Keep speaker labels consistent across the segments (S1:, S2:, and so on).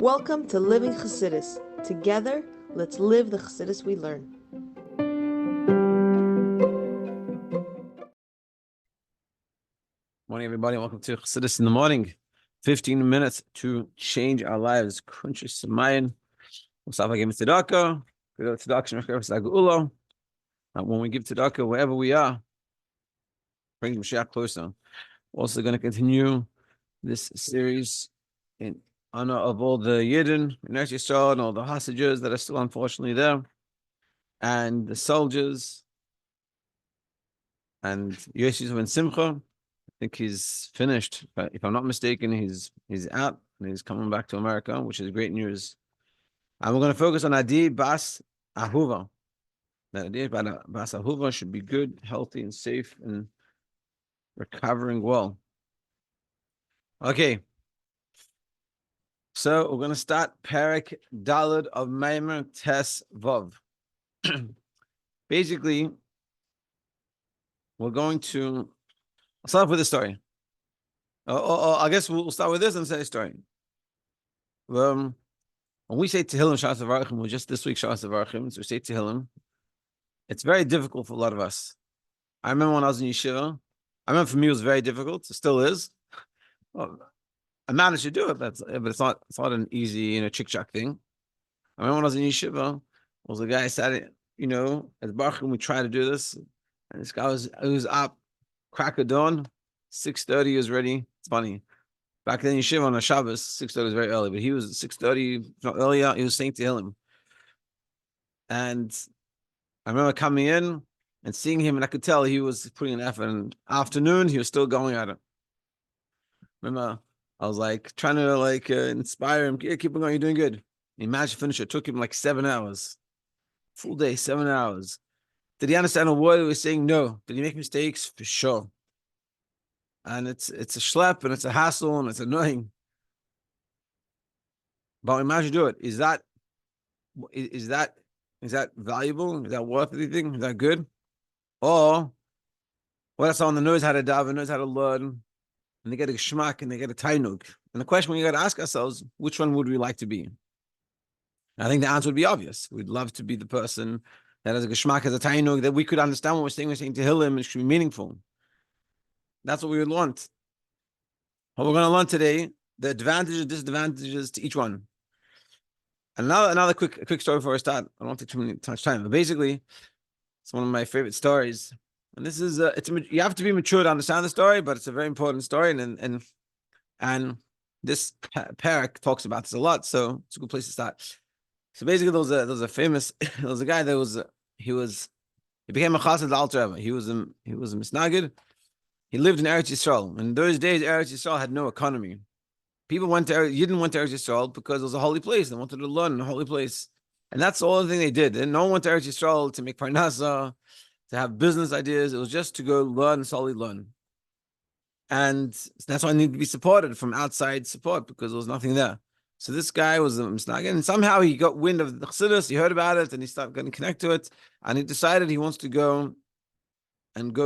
S1: Welcome to Living Chassidus. Together, let's live the Chassidus we learn.
S2: Morning, everybody. Welcome to Chassidus in the morning. 15 minutes to change our lives. Kuntres when we give tzedakah, wherever we are, bring Mashiach closer. Also going to continue this series in honor of all the Yidden in Eretz Yisroel and all the hostages that are still unfortunately there, and the soldiers, and Yosef and Simcha. I think he's finished, but if I'm not mistaken, he's out and he's coming back to America, which is great news. And we're going to focus on Adi Bas Ahuva. That Adi Bas Ahuva should be good, healthy, and safe, and recovering well. Okay. So we're going to start Perek Daled of Mammer Tes Vav. Basically, we're going to I'll start with the story. I guess we'll start with this and say a story. When we say Tehillim Shas Avarchim, we're just this week Shas Avarchim, so we say Tehillim. It's very difficult for a lot of us. I remember when I was in yeshiva. I remember for me it was very difficult. It still is. Well, I managed to do it, but it's not an easy, chick-chack thing. I remember when I was in yeshiva, was a guy said, as Baruch we try to do this, and this guy was up, crack of dawn, 6:30 he was ready. It's funny. Back then yeshiva on a Shabbos, 6:30 was very early, but he was 6:30, not earlier, he was saying Tehillim. And I remember coming in and seeing him, and I could tell he was putting an effort. And afternoon, he was still going at it. Remember, I was trying to inspire him. Yeah, keep on going, you're doing good. He managed to finish it. It took him 7 hours. Full day, 7 hours. Did he understand a word he was saying? No. Did he make mistakes? For sure. And it's a schlep, and it's a hassle, and it's annoying. But we managed to do it. Is that valuable? Is that worth anything? Is that good? Or what if someone that knows how to daven, knows how to learn, and they get a geschmack and they get a tainug? And the question we got to ask ourselves, which one would we like to be? I think the answer would be obvious. We'd love to be the person that has a geschmack, has a tainug, that we could understand what we're saying Tehillim, and it should be meaningful. That's what we would want. What we're going to learn today, the advantages and disadvantages to each one. And another quick story before I start. I don't want to take too much time, but basically, it's one of my favorite stories. And this is you have to be mature to understand the story, but it's a very important story, and this parak talks about this a lot, so it's a good place to start. So basically, there was a guy that he became a chassid of the Alter Rebbe. He was a misnagid. He lived in Eretz Yisroel. In those days, Eretz Yisroel had no economy. People Yidden went to Eretz Yisroel because it was a holy place. They wanted to learn in a holy place. And that's the only thing they did. And no one went to Eretz Yisroel to make parnasa, to have business ideas. It was just to go learn, solely learn. And that's why I need to be supported from outside support, because there was nothing there. So this guy was a misnagid, and somehow he got wind of the Chassidus, he heard about it, and he started getting connected to it, and he decided he wants to go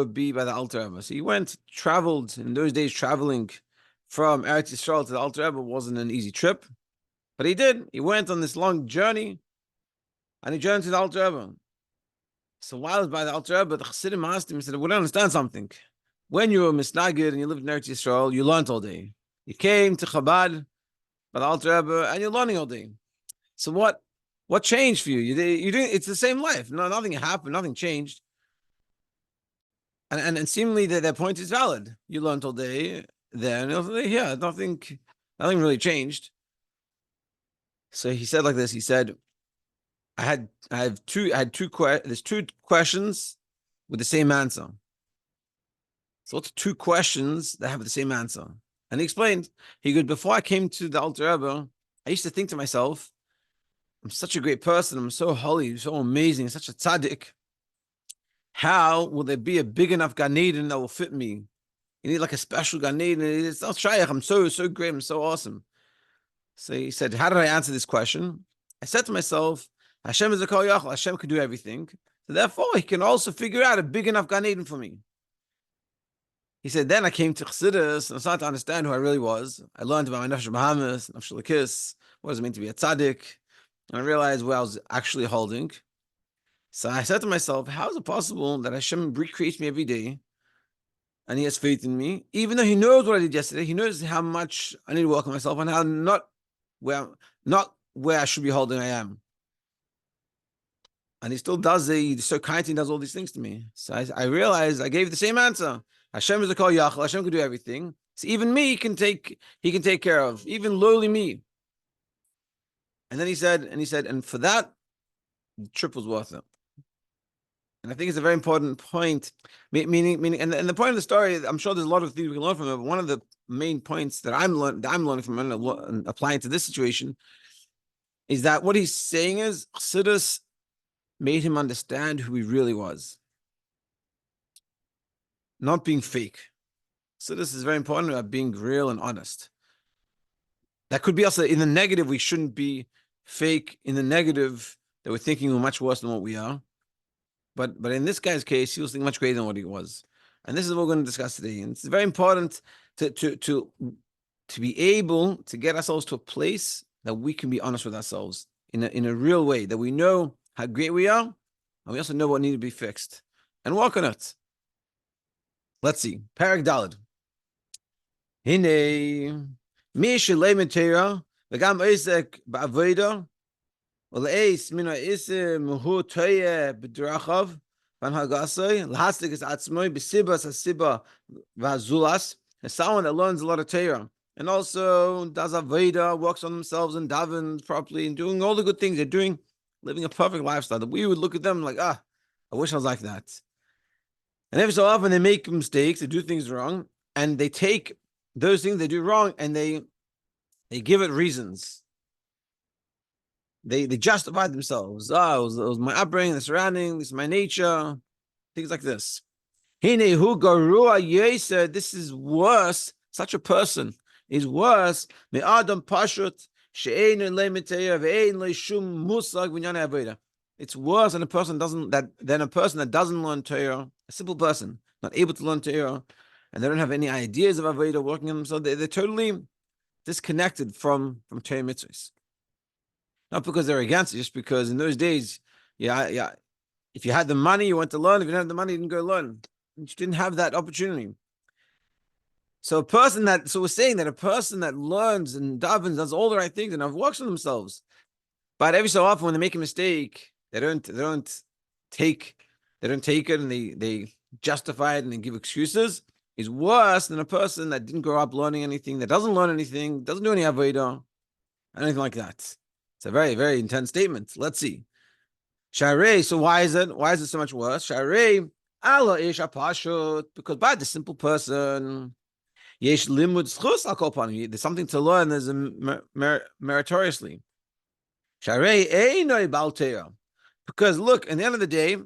S2: be by the Alter Rebbe. So he traveled. In those days, traveling from Eretz Yisroel to the Alter Rebbe wasn't an easy trip, but he did. He went on this long journey, and he journeyed to the Alter Rebbe. So while he was by the Alter Rebbe, the Chassidim asked him, he said, we don't understand something. When you were misnagid and you lived in Eretz Yisroel, you learned all day. You came to Chabad by the Alter Rebbe, and you're learning all day. So what changed for you? You didn't. It's the same life. No, nothing happened. Nothing changed. And seemingly their point is valid. You learned all day there, and yeah, nothing really changed. So he said like this. He said, there's two questions with the same answer. So what's two questions that have the same answer? And he explained, he goes, before I came to the Alter Rebbe, I used to think to myself, I'm such a great person, I'm so holy, so amazing, such a tzaddik. How will there be a big enough Gan Eden that will fit me? You need a special Gan Eden. It's not shayach. I'm so great. I'm so awesome. So he said, how did I answer this question? I said to myself, Hashem is a kol yachol. Hashem can do everything. So therefore, he can also figure out a big enough Gan Eden for me. He said, then I came to Chassidus, and I started to understand who I really was. I learned about my nefesh Bahamas, nefesh Lakis, What does it mean to be a tzaddik? And I realized what I was actually holding. So I said to myself, how is it possible that Hashem recreates me every day and he has faith in me, even though he knows what I did yesterday, he knows how much I need to work on myself and how not where I should be holding I am. And he still does it. He's so kind, he does all these things to me. So I realized I gave the same answer. Hashem is the Kol Yachal. Hashem can do everything. So even me, he can take care of, even lowly me. And then he said, and for that, the trip was worth it. And I think it's a very important point. Meaning, and the point of the story, I'm sure there's a lot of things we can learn from it. But one of the main points that I'm learning from it and applying to this situation is that what he's saying is Chassidus made him understand who he really was, not being fake. So this is very important about being real and honest. That could be also in the negative. We shouldn't be fake in the negative that we're thinking we're much worse than what we are. But in this guy's case, he was thinking much greater than what he was. And this is what we're going to discuss today. And it's very important to be able to get ourselves to a place that we can be honest with ourselves in a real way, that we know how great we are, and we also know what needs to be fixed, and work on it. Let's see. Parak Daled. Hine mi shelem Torah v'gam Isaac ba'avoda uleis mina isim hu toye b'drachav van hagasoi lahastik es atzmoi b'sibas hasiba v'azulas. As someone that learns a lot of Torah and also does avoda, works on themselves and davens properly and doing all the good things they're doing, living a perfect lifestyle, that we would look at them like, I wish I was like that. And every so often they make mistakes, they do things wrong, and they take those things they do wrong and they give it reasons. They justify themselves. It was my upbringing, the surroundings, this is my nature, things like this. This is worse. Such a person is worse. It's worse than a person that doesn't learn Torah, a simple person, not able to learn Torah, and they don't have any ideas of Avodah working on themselves. They're totally disconnected from Torah mitzvahs. Not because they're against it, just because in those days, if you had the money, you went to learn. If you didn't have the money, you didn't go learn. You didn't have that opportunity. So we're saying that a person that learns and davens, does all the right things and works on themselves, but every so often when they make a mistake, they don't take it and they justify it and they give excuses, is worse than a person that didn't grow up learning anything, that doesn't learn anything, doesn't do any avodah, anything like that. It's a very, very intense statement. Let's see. Sharei, so why is it so much worse? Sharei, Allah ish apashut, because by the simple person, yesh limud zchus al kol panim, there's something to learn, there's meritoriously. Sharei einoi bal Torah, because look, at the end of the day,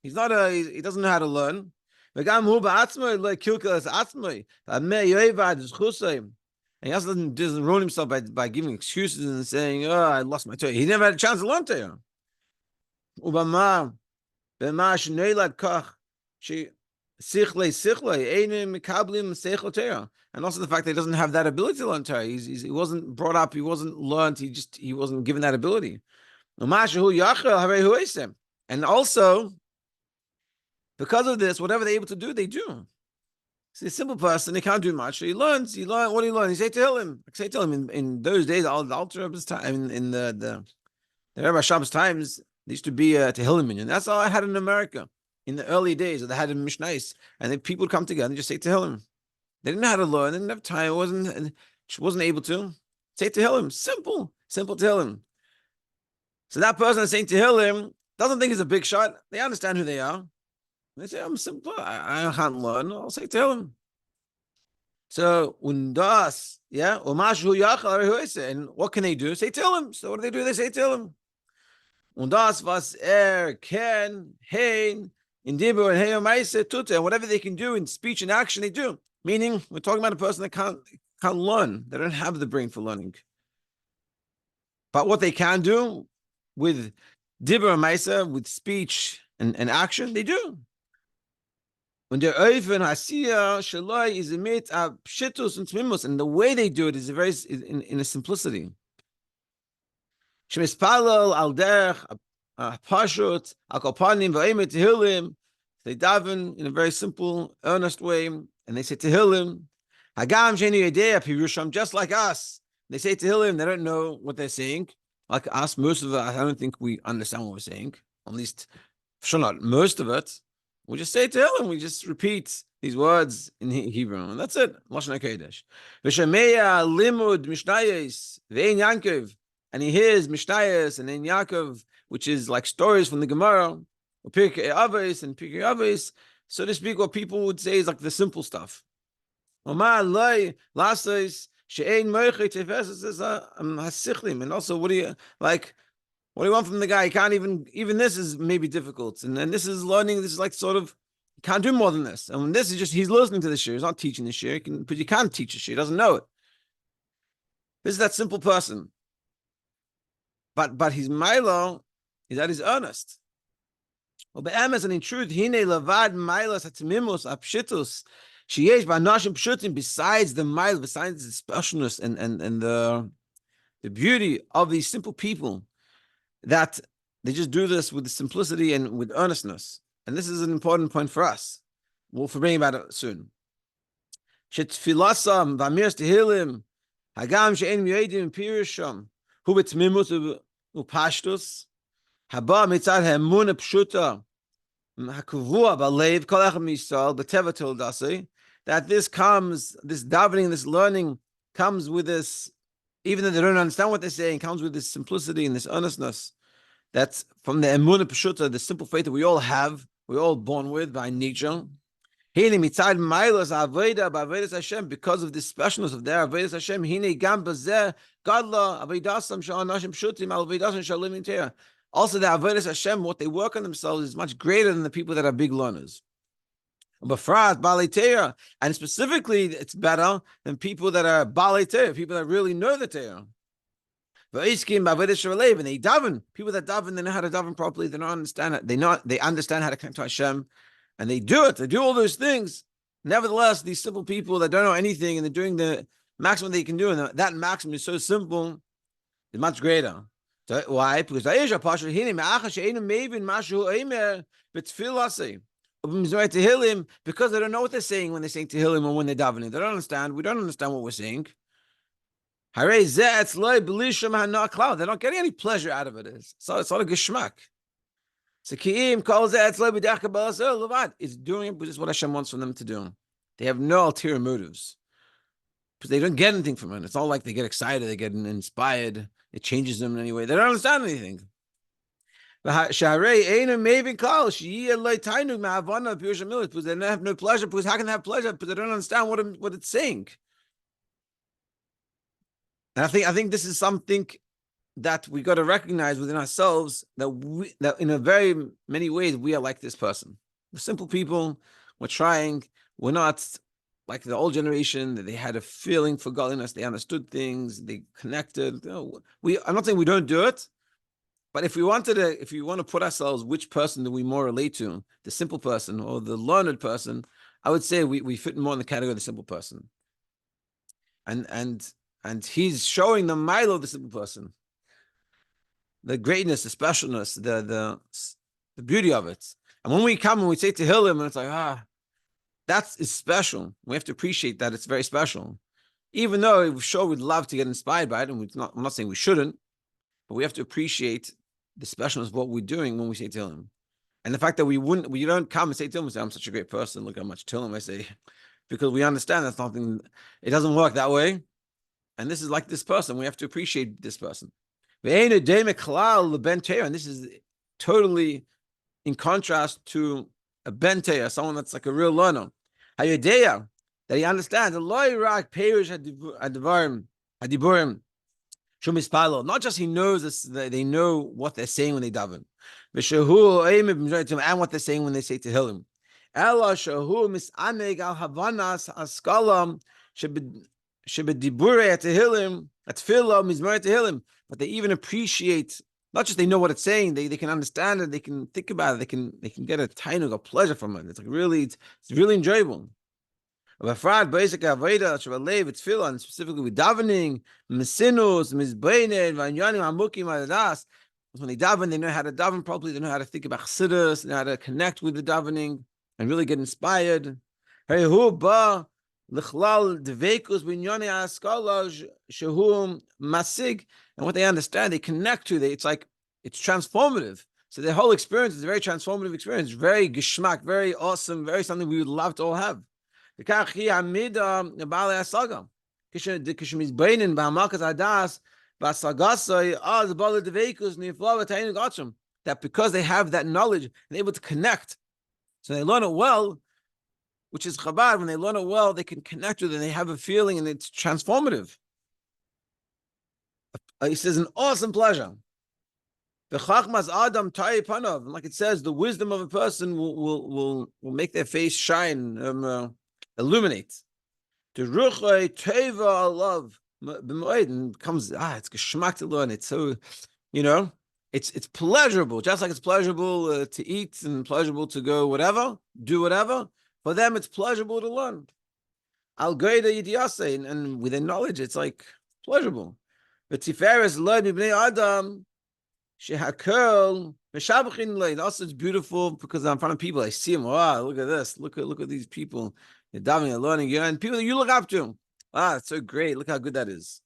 S2: he doesn't know how to learn. And he also doesn't ruin himself by giving excuses and saying, I lost my Torah. He never had a chance to learn Torah. And also the fact that he doesn't have that ability to learn Torah. He wasn't brought up, he wasn't learned, he wasn't given that ability. And also, because of this, whatever they're able to do, they do. See, a simple person, he can't do much. So he learns. What do he learn? He say to him. In those days, the Alter Rebbe's time, in the Rebbe Shabbos times, there used to be a Tehillim minyan. That's all I had in America in the early days. They had in Mishnais, and then people would come together and just say Tehillim. They didn't know how to learn. They didn't have time. Wasn't able to say Tehillim. Simple Tehillim. So that person that's saying Tehillim doesn't think it's a big shot. They understand who they are. They say, I'm simple. I can't learn. I'll say Tehillim. So, undas, and what can they do? Say Tehillim. So what do? They say Tehillim. Undas was can, hein, in dibur and heyomaise tute, and whatever they can do in speech and action, they do. Meaning, we're talking about a person that can't learn. They don't have the brain for learning. But what they can do with dibur and maisa, with speech and action, they do. When they're open, hasiya shaloi is emit pshitus and tmimus, and the way they do it is in a simplicity. Shemispalel al derech pashut al kopanim v'omer tehillim. They daven in a very simple, earnest way, and they say tehillim. Hagam sheni yedei pirusham, just like us. They say tehillim. They don't know what they're saying. Like us, most of it, I don't think we understand what we're saying. At least, sure not most of it. We just say tehillim. We just repeat these words in Hebrew, and that's it. Lashon HaKodesh. V'shameya limud mishnayos ve'en Yankov, and he hears mishnayos and ein Yaakov, which is like stories from the Gemara, or Pirkei Avos and Pirkei Avos, so to speak. What people would say is like the simple stuff. And also, what do you like? What do you want from the guy? He can't even this is maybe difficult. And then this is learning, this is like sort of, you can't do more than this. And when this is just, he's listening to the shiur, he's not teaching the shiur, but you can't teach the shiur, he doesn't know it. This is that simple person. But his milo is that he's earnest. Well, be'emes, and in truth, hine levad milos hatmimus apshitus sheyesh ba'anashim pshutim, besides the mile, besides the specialness and the beauty of these simple people, that they just do this with simplicity and with earnestness. And this is an important point for us. We'll bring about it soon. Shetfilasam v'amiras tehillim hagam she'en yodim pirusham hu b'tmimus upashtus haba mitzad ha'emunah pshuta hakuvua b'leiv kol echad miYisrael b'teva tildasei, that this davening, this learning comes with this, even though they don't understand what they're saying, comes with this simplicity and this earnestness. That's from the emunah pshuta, the simple faith that we all have, we're all born with by nature. Because of the specialness of their avodas Hashem, also the avodas Hashem, what they work on themselves, is much greater than the people that are big learners. And specifically, it's better than people that are balei Torah, people that really know the Torah. And they daven. People that daven, they know how to daven properly. They don't understand it. They understand how to connect to Hashem, and they do it. They do all those things. Nevertheless, these simple people that don't know anything and they're doing the maximum they can do, and that maximum is so simple, is much greater. So, why? Because because they don't know what they're saying when they're saying tehillim or when they're davening. They don't understand. We don't understand what we're saying. They don't get any pleasure out of it. So it's not a geschmack. It's doing it because it's what Hashem wants from them to do. They have no ulterior motives, because they don't get anything from it. It's not like they get excited, they get inspired, it changes them in any way. They don't understand anything. Because they don't have no pleasure. Because how can they have pleasure? Because they don't understand what it's saying. And I think this is something that we got to recognize within ourselves, that in a very many ways we are like this person. We're simple people. We're trying. We're not like the old generation that they had a feeling for godliness. They understood things. They connected. I'm not saying we don't do it, but if we want to put ourselves, which person do we more relate to, the simple person or the learned person? I would say we fit more in the category of the simple person. And he's showing the milo of the simple person, the greatness, the specialness, the beauty of it. And when we come and we say tehillim, and it's like, that is special. We have to appreciate that it's very special. Even though we'd love to get inspired by it, and I'm not saying we shouldn't, but we have to appreciate the specialness of what we're doing when we say tehillim. And the fact that we don't come and say tehillim and say, I'm such a great person, look how much tehillim I say, because we understand that's nothing, it doesn't work that way. And this is like this person. We have to appreciate this person. And this is totally in contrast to a benteya, someone that's like a real learner. That he understands. Not just he knows this, they know what they're saying when they daven, and what they're saying when they say tehillim. But they even appreciate, not just they know what it's saying, they can understand it, they can think about it, they can get a tainug, a pleasure from it. It's really enjoyable. Befrat basic avoda shabalev it's feel on specifically with davening, mesinus, mizbeinen, vanyanim hamukim adadas. When they daven, they know how to daven properly. They know how to think about chassidus, they know how to connect with the davening and really get inspired. Hey, hu ba lichlal dveikus binyani askala shehum masig, and what they understand, they connect to. It's like it's transformative. So their whole experience is a very transformative experience, very geschmack, very awesome, very something we would love to all have. That because they have that knowledge, they're able to connect. So they learn it well, which is Chabad. When they learn it well, they can connect with it, and they have a feeling, and it's transformative. He says, an awesome pleasure. The chachmas adam panav, like it says, the wisdom of a person will make their face shine, illuminate. The ruchay teva love and becomes it's geschmack to learn. It's so, it's pleasurable, just like it's pleasurable to eat and pleasurable to go do whatever. For them, it's pleasurable to learn. Al goyda yidiyase, and with their knowledge, it's like pleasurable. But tiferes lo b'bnei adam. Also, it's beautiful because I'm in front of people. I see them. Wow, look at this. Look at these people. They're davening, they're learning, and people that you look up to. It's so great. Look how good that is.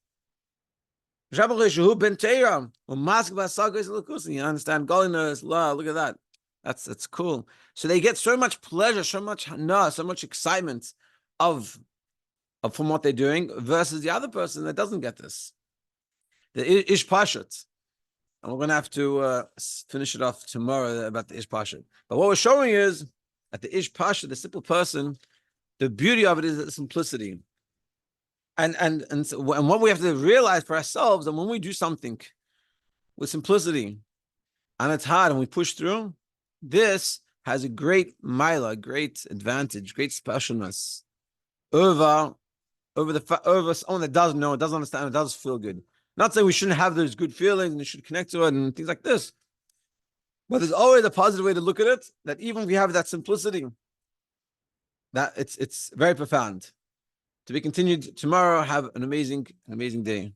S2: You understand godliness. Look at that. That's cool. So they get so much pleasure, so much excitement of from what they're doing versus the other person that doesn't get this. The ish pashut. And we're going to have to finish it off tomorrow about the Ish Pasha. But what we're showing is that the Ish Pasha, the simple person, the beauty of it is the simplicity. And what we have to realize for ourselves, and when we do something with simplicity, and it's hard, and we push through, this has a great mila, great advantage, great specialness over someone that doesn't know, doesn't understand, it does feel good. Not saying we shouldn't have those good feelings and you should connect to it and things like this. But there's always a positive way to look at it, that even if we have that simplicity, that it's very profound. To be continued tomorrow. Have an amazing day.